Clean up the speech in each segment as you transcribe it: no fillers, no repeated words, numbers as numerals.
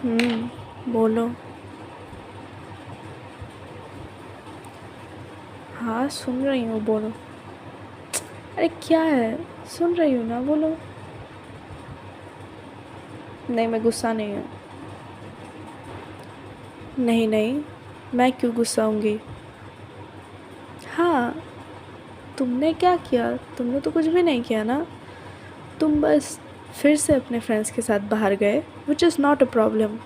बोलो। हाँ सुन रही हूँ, बोलो। अरे क्या है, सुन रही हूँ ना, बोलो। नहीं, मैं गुस्सा नहीं हूँ। नहीं नहीं, मैं क्यों गुस्सा होंगी। हाँ, तुमने क्या किया? तुमने तो कुछ भी नहीं किया ना। तुम बस फिर से अपने फ्रेंड्स के साथ बाहर गए, which is not a problem.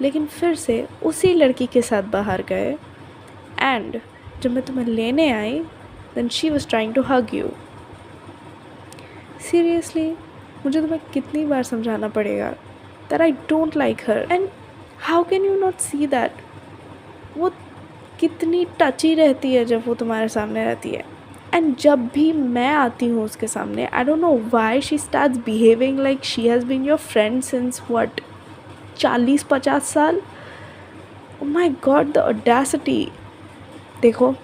लेकिन फिर से उसी लड़की के साथ बाहर गए, एंड जब मैं तुम्हें लेने आई, then she was trying to hug you. Seriously, मुझे तुम्हें कितनी बार समझाना पड़ेगा that I don't like her, and how can you not see that. वो कितनी टची रहती है जब वो तुम्हारे सामने रहती है, एंड जब भी मैं आती हूँ उसके सामने, I don't know why she starts behaving like she has been your friend since what, 40-50 साल। Oh my god, the audacity. देखो,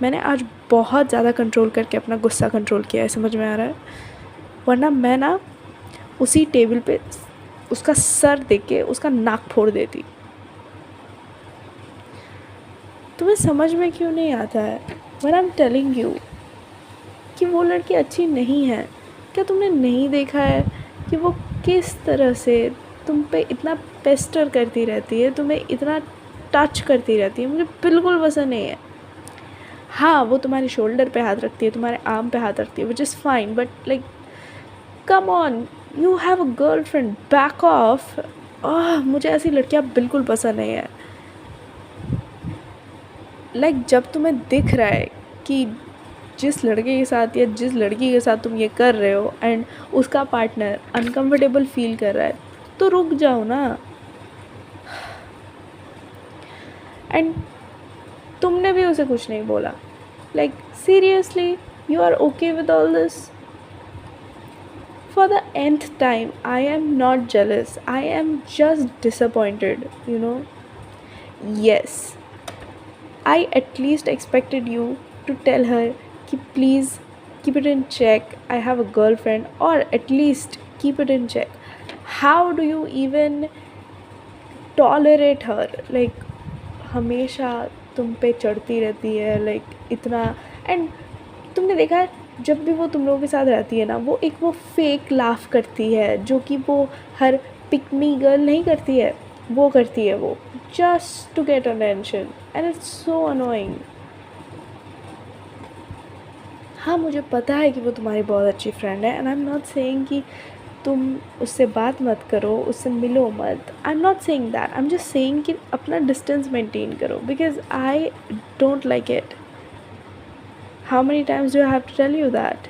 मैंने आज बहुत ज़्यादा कंट्रोल करके अपना गुस्सा कंट्रोल किया है, समझ में आ रहा है? वरना मैं ना उसी टेबल पे उसका सर देख के उसका नाक फोड़ देती। तुम्हें समझ में क्यों नहीं आता है when I am telling you कि वो लड़की अच्छी नहीं है? क्या तुमने नहीं देखा है कि वो किस तरह से तुम पे इतना पेस्टर करती रहती है, तुम्हें इतना टच करती रहती है? मुझे बिल्कुल पसंद नहीं है। हाँ, वो तुम्हारे शोल्डर पे हाथ रखती है, तुम्हारे आर्म पे हाथ रखती है, which is fine, but like come on, you have a girlfriend, back of. मुझे ऐसी लड़कियाँ बिल्कुल पसंद नहीं है। लाइक जब तुम्हें दिख रहा है कि जिस लड़के के साथ या जिस लड़की के साथ तुम ये कर रहे हो एंड उसका पार्टनर अनकंफर्टेबल फील कर रहा है, तो रुक जाओ ना। एंड तुमने भी उसे कुछ नहीं बोला। Like seriously, you are okay with all this? For the nth time, I am not jealous. I am just disappointed, you know. Yes, I at least expected you to tell her कि please keep it in check. I have a girlfriend, or at least keep it in check. How do you even tolerate her? Like हमेशा तुम पे चढ़ती रहती है, like इतना। And तुमने देखा है, जब भी वो तुम लोगों के साथ रहती है ना, वो एक वो फेक लाफ करती है, जो कि वो हर पिकनी गर्ल नहीं करती है, वो करती है वो, just to get attention, and it's so annoying. हाँ, मुझे पता है कि वो तुम्हारी बहुत अच्छी फ्रेंड है, and I am not saying कि तुम उससे बात मत करो, उससे मिलो मत। I am not saying that, I am just saying कि अपना डिस्टेंस मेंटेन करो, because I don't like it. How many times do I have to tell you that?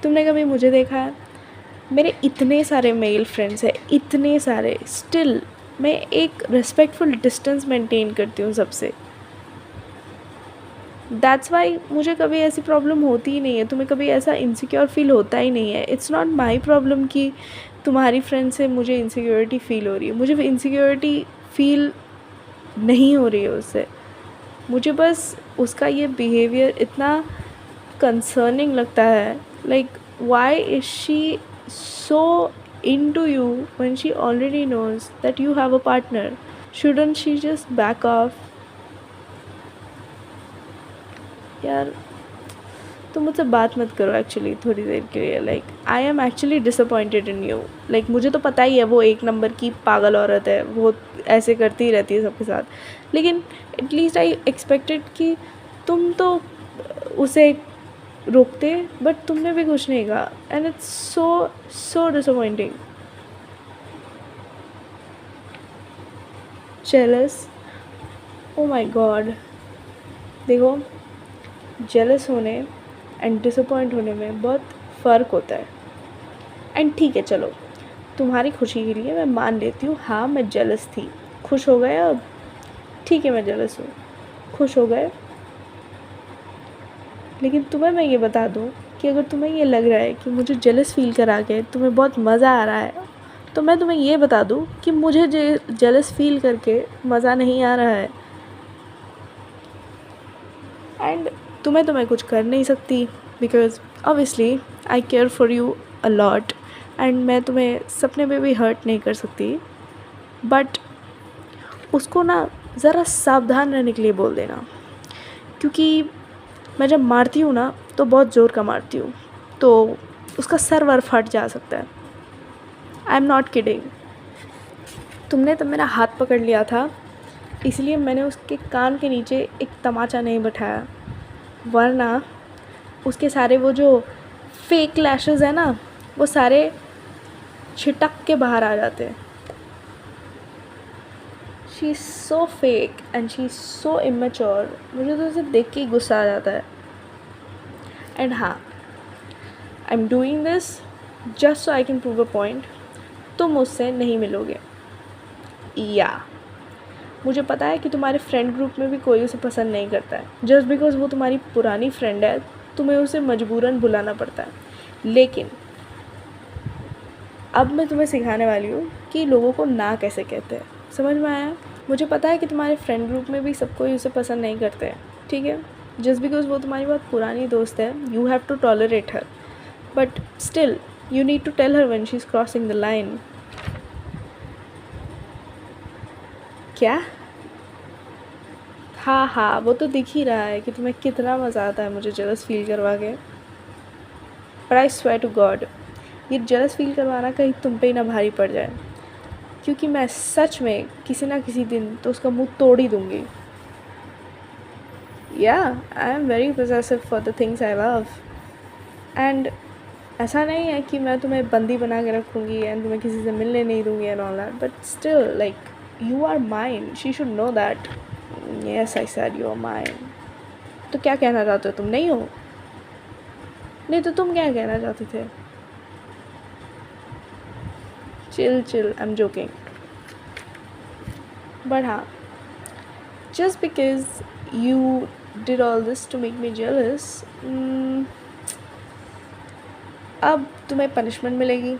तुमने कभी मुझे देखा है? मेरे इतने सारे मेल फ्रेंड्स हैं, इतने सारे, स्टिल मैं एक रिस्पेक्टफुल डिस्टेंस मेंटेन करती हूँ सबसे। दैट्स वाई मुझे कभी ऐसी प्रॉब्लम होती ही नहीं है, तुम्हें कभी ऐसा इनसिक्योर फील होता ही नहीं है। इट्स नॉट माई प्रॉब्लम कि तुम्हारी फ्रेंड से मुझे इनसिक्योरिटी फ़ील हो रही है। मुझे इनसिक्योरिटी फील नहीं हो रही है उससे। मुझे बस उसका ये बिहेवियर इतना कंसर्निंग लगता है। Like why is she so into you when she already knows that you have a partner? Shouldn't she just back off? यार, तुम मुझसे बात मत करो एक्चुअली थोड़ी देर के लिए। Like I am actually disappointed in you. Like मुझे तो पता ही है वो एक नंबर की पागल औरत है, वो ऐसे करती ही रहती है सबके साथ, लेकिन एटलीस्ट आई एक्सपेक्टेड कि तुम तो उसे रोकते, बट तुमने भी कुछ नहीं कहा, and it's so so disappointing. Jealous? Oh my god. देखो, जेलस होने एंड डिसअपॉइंट होने में बहुत फ़र्क होता है। एंड ठीक है, चलो तुम्हारी खुशी के लिए मैं मान लेती हूँ, हाँ मैं जेलस थी। खुश हो गए अब? ठीक है, मैं जेलस हूँ, खुश हो गए। लेकिन तुम्हें मैं ये बता दूँ कि अगर तुम्हें ये लग रहा है कि मुझे जेलस फील करा के तुम्हें बहुत मज़ा आ रहा है, तो मैं तुम्हें ये बता दूँ कि मुझे जेलस फील करके मज़ा नहीं आ रहा है। एंड तुम्हें तो मैं कुछ कर नहीं सकती, because obviously I care for you a lot, and मैं तुम्हें सपने में भी हर्ट नहीं कर सकती। बट उसको ना ज़रा सावधान रहने के लिए बोल देना, क्योंकि मैं जब मारती हूँ ना तो बहुत ज़ोर का मारती हूँ, तो उसका सर वर फट जा सकता है। आई एम नॉट किडिंग। तुमने तब मेरा हाथ पकड़ लिया था, इसलिए मैंने उसके कान के नीचे एक तमाचा नहीं बैठाया, वरना उसके सारे वो जो फेक लैशेज़ हैं ना, वो सारे छिटक के बाहर आ जाते हैं। She is so fake and she is so immature. मुझे तो उसे देख के ही गुस्सा आ जाता है। एंड हाँ, I am doing this just so I can prove a point. तुम मुझसे नहीं मिलोगे। या मुझे पता है कि तुम्हारे फ्रेंड ग्रुप में भी कोई उसे पसंद नहीं करता है। जस्ट बिकॉज वो तुम्हारी पुरानी फ्रेंड है, तुम्हें उसे मजबूरन बुलाना पड़ता है। लेकिन अब मैं तुम्हें सिखाने वाली हूँ कि लोगों को ना कैसे कहते हैं। समझ में आया? मुझे पता है कि तुम्हारे फ्रेंड ग्रुप में भी सब कोई उसे पसंद नहीं करते हैं, ठीक है? जस्ट बिकॉज वो तुम्हारी बहुत पुरानी दोस्त है, you have to tolerate her, but still you need to tell her when she is crossing the line. क्या? हाँ, वो तो दिख ही रहा है कि तुम्हें कितना मज़ा आता है मुझे जेलस फील करवा के। पर आई स्वेयर टू गॉड, ये जेलस फील करवाना कहीं तुम पे ही ना भारी पड़ जाए, क्योंकि मैं सच में किसी ना किसी दिन तो उसका मुंह तोड़ ही दूँगी। या I am very possessive for the things I love. And ऐसा नहीं है कि मैं तुम्हें बंदी बना के रखूँगी एंड तुम्हें किसी से मिलने नहीं दूँगी and all that, but still like you are mine, she should know that. Yes, I said you are mine. तो क्या कहना चाहते हो? तुम नहीं हो? नहीं तो तुम क्या कहना चाहते थे? Chill, I am joking. But हाँ, just because you did all this to make me jealous, अब तुम्हें पनिशमेंट मिलेगी।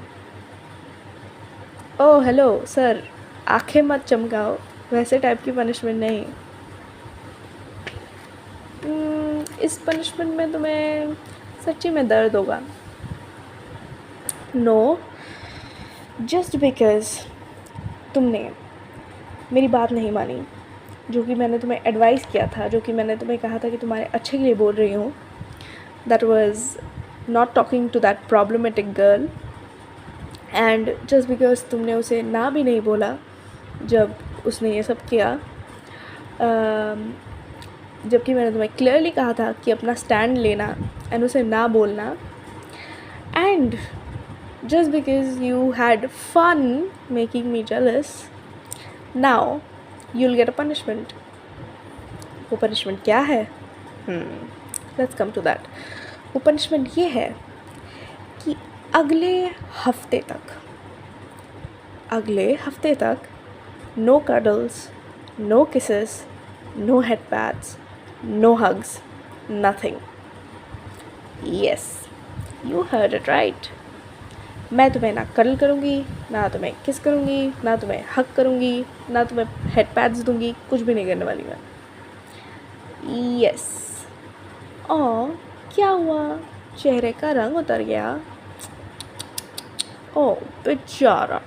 ओह हेलो सर, आंखें मत चमकाओ, वैसे टाइप की पनिशमेंट नहीं। इस पनिशमेंट में तुम्हें सच्ची में दर्द होगा। नो, जस्ट बिकॉज तुमने मेरी बात नहीं मानी, जो कि मैंने तुम्हें एडवाइस किया था, जो कि मैंने तुम्हें कहा था कि तुम्हारे अच्छे के लिए बोल रही हूँ। That was not talking to that problematic girl. And just because तुमने उसे ना भी नहीं बोला जब उसने ये सब किया, जबकि मैंने तुम्हें क्लियरली कहा था कि अपना स्टैंड लेना एंड उसे ना बोलना। And just because you had fun making me jealous, now you'll get a punishment. वो punishment क्या है? Let's come to that. वो punishment ये है कि अगले हफ्ते तक no cuddles, no kisses, no head pats, no hugs, nothing. Yes, you heard it right. मैं तुम्हें ना कडल करूँगी, ना तुम्हें किस करूँगी, ना तुम्हें हक करूँगी, ना तुम्हें हेड पैड्स दूँगी, कुछ भी नहीं करने वाली मैं। यस। और क्या हुआ? चेहरे का रंग उतर गया? ओह बेचारा।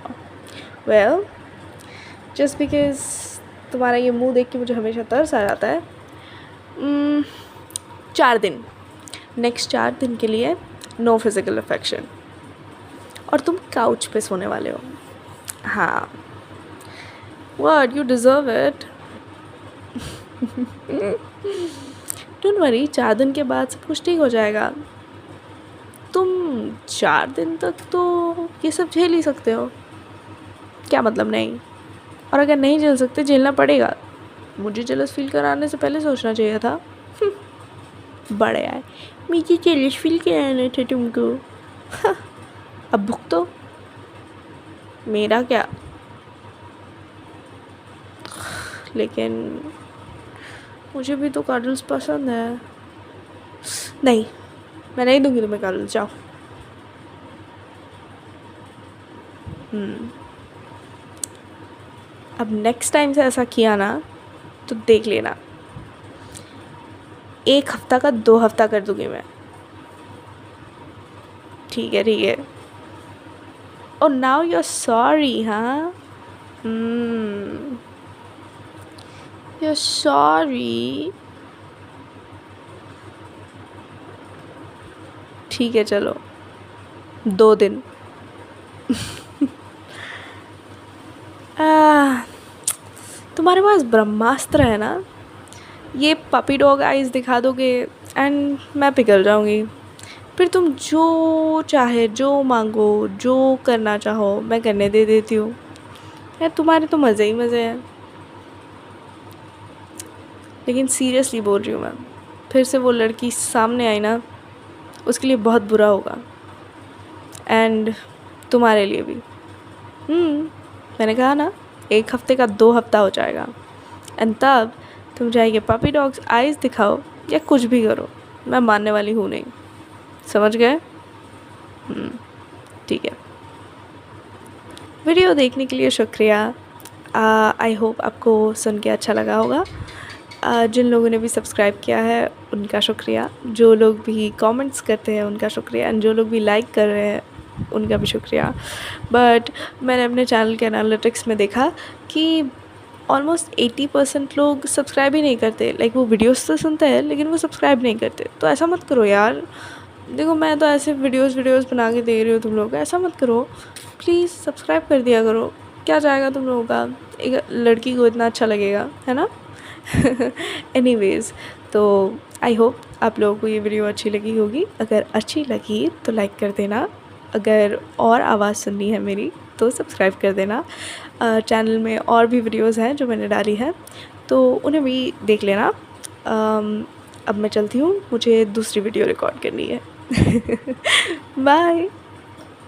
वेल, जस्ट बिकॉज तुम्हारा ये मुंह देख के मुझे हमेशा तरस आ जाता है। 4 दिन, नेक्स्ट 4 दिन के लिए नो फिज़िकल अफेक्शन, और तुम काउच पे सोने वाले हो। हाँ, what, you deserve it. Don't worry, 4 दिन के बाद सब कुछ ठीक हो जाएगा। तुम 4 दिन तक तो ये सब झेल ही सकते हो। क्या मतलब नहीं? और अगर नहीं झेल सकते, झेलना पड़ेगा। मुझे जेलस फील कराने से पहले सोचना चाहिए था। बड़े आए, मुझे जेलस फील कराना था तुमको। अब भुगतो। मेरा क्या? लेकिन मुझे भी तो कडल्स पसंद है। नहीं, मैं नहीं दूंगी तुम्हें कडल्स, जाओ। अब नेक्स्ट टाइम से ऐसा किया ना तो देख लेना, 1 हफ्ता का 2 हफ्ता कर दूंगी मैं। ठीक है। और नाउ यू आर सॉरी, हाँ? You're sorry. ठीक है चलो, 2 दिन. तुम्हारे पास ब्रह्मास्त्र है ना, ये पपी डॉग आइज़ दिखा दोगे एंड मैं पिघल जाऊँगी. फिर तुम जो चाहे, जो मांगो, जो करना चाहो मैं करने दे देती हूँ. यार तुम्हारे तो मज़े ही मज़े हैं. लेकिन सीरियसली बोल रही हूँ मैं, फिर से वो लड़की सामने आई ना, उसके लिए बहुत बुरा होगा. एंड तुम्हारे लिए भी. मैंने कहा ना, 1 हफ्ते का 2 हफ्ता हो जाएगा. एंड तब तुम जाइए पपी डॉग्स आइज़ दिखाओ या कुछ भी करो, मैं मानने वाली हूँ नहीं. समझ गए? ठीक है. वीडियो देखने के लिए शुक्रिया. आई होप आपको सुन के अच्छा लगा होगा. जिन लोगों ने भी सब्सक्राइब किया है उनका शुक्रिया, जो लोग भी कमेंट्स करते हैं उनका शुक्रिया, एंड जो लोग भी लाइक कर रहे हैं उनका भी शुक्रिया. बट मैंने अपने चैनल के एनालिटिक्स में देखा कि ऑलमोस्ट 80% लोग सब्सक्राइब ही नहीं करते. लाइक वो वीडियोस तो सुनते हैं लेकिन वो सब्सक्राइब नहीं करते. तो ऐसा मत करो यार. देखो मैं तो ऐसे वीडियोस बना के दे रही हूँ तुम लोगों को, ऐसा मत करो प्लीज़. सब्सक्राइब कर दिया करो, क्या जाएगा तुम लोगों का. एक लड़की को इतना अच्छा लगेगा, है ना. एनीवेज़, तो आई होप आप लोगों को ये वीडियो अच्छी लगी होगी. अगर अच्छी लगी तो लाइक कर देना. अगर और आवाज़ सुननी है मेरी तो सब्सक्राइब कर देना. चैनल में और भी वीडियोस हैं जो मैंने डाली हैं, तो उन्हें भी देख लेना. अब मैं चलती हूँ, मुझे दूसरी वीडियो रिकॉर्ड करनी है. बाय.